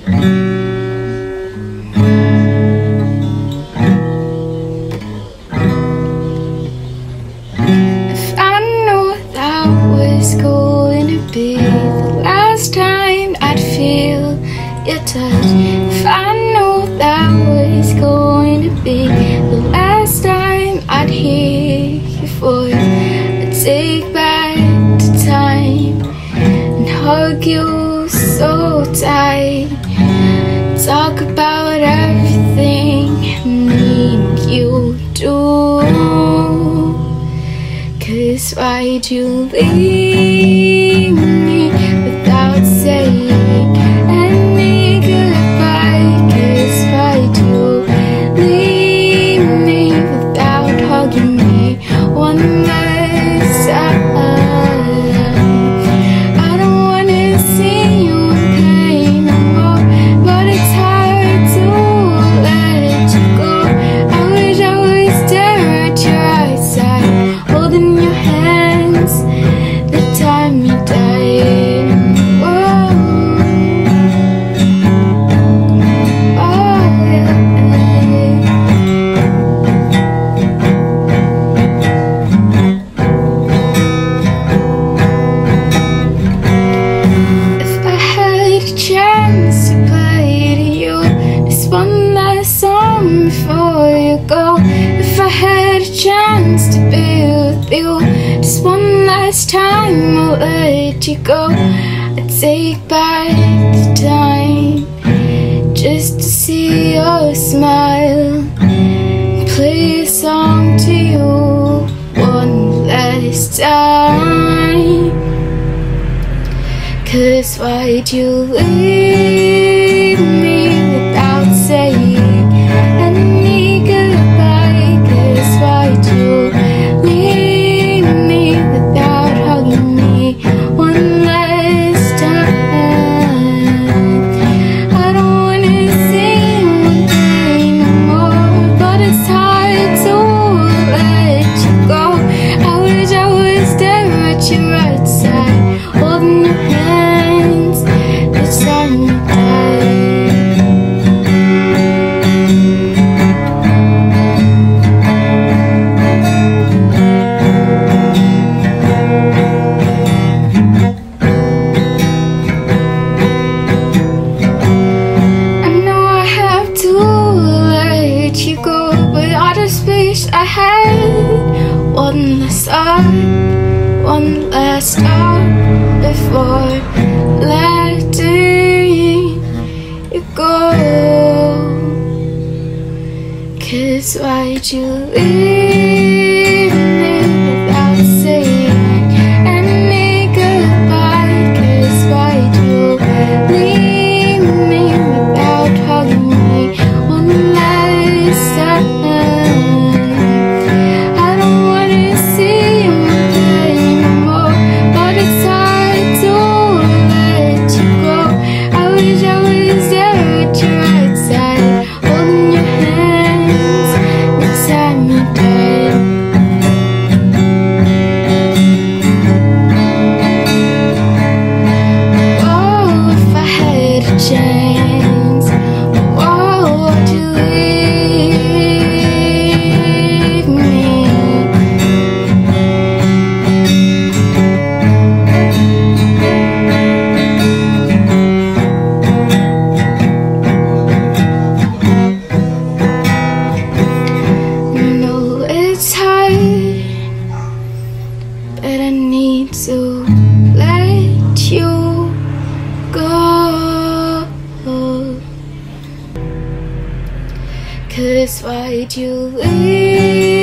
If I knew that was going to be the last time I'd feel your touch, if I knew that was going to be the last time I'd hear your voice, I'd take back the time and hug you so tight, talk about everything me and you do. 'Cause why'd you leave me without saying any goodbye? 'Cause why'd you leave me without hugging me one last time? I don't wanna see you in pain no more, but it's hard to let you go. I wish I was there at your right side, holding your hands the time you died. Whoa. Oh, yeah. If I had a chance to play to you just one last song before you go, if I had a chance to be with you just one last time, I'll let you go. I'd take back the time just to see your smile, play a song to you one last time. 'Cause why'd you leave me without saying any goodbye? 'Cause why'd you leave me without hugging me one last time? I don't wanna see you in pain no more, but it's hard to let you go. I wish I was there at your right side, holding your hands the time you died. I know I have to let you go, but I just wish I had one last thought, one last thought before letting you go. 'Cause why'd you leave me without saying any goodbye? 'Cause why'd you leave me without hugging me one last time? I don't wanna see you in pain no more, but it's hard to let you go. I wish I was there at your right side, holding your hands the time you died. Oh, if I had a chance, oh, would you leave me? No, it's hard, but I need to let you go. 'Cause why'd you leave